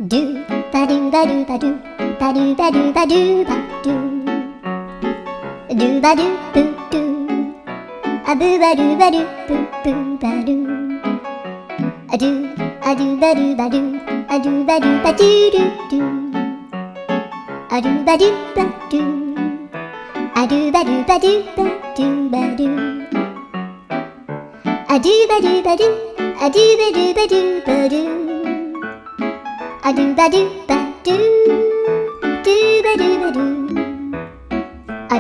ドゥバドゥバドゥバドゥバドゥバドゥバドゥバドゥドゥバドゥブドゥアブバドゥバドゥブブバドゥアドゥアドゥバドゥバドゥアドゥバドゥバドゥドゥドゥアドゥバドゥバドゥアドゥバドゥバドゥバドゥバドゥアドゥバドゥバドゥアドゥバドゥバドゥバドゥアドゥバドゥバドゥドゥバドゥバドゥ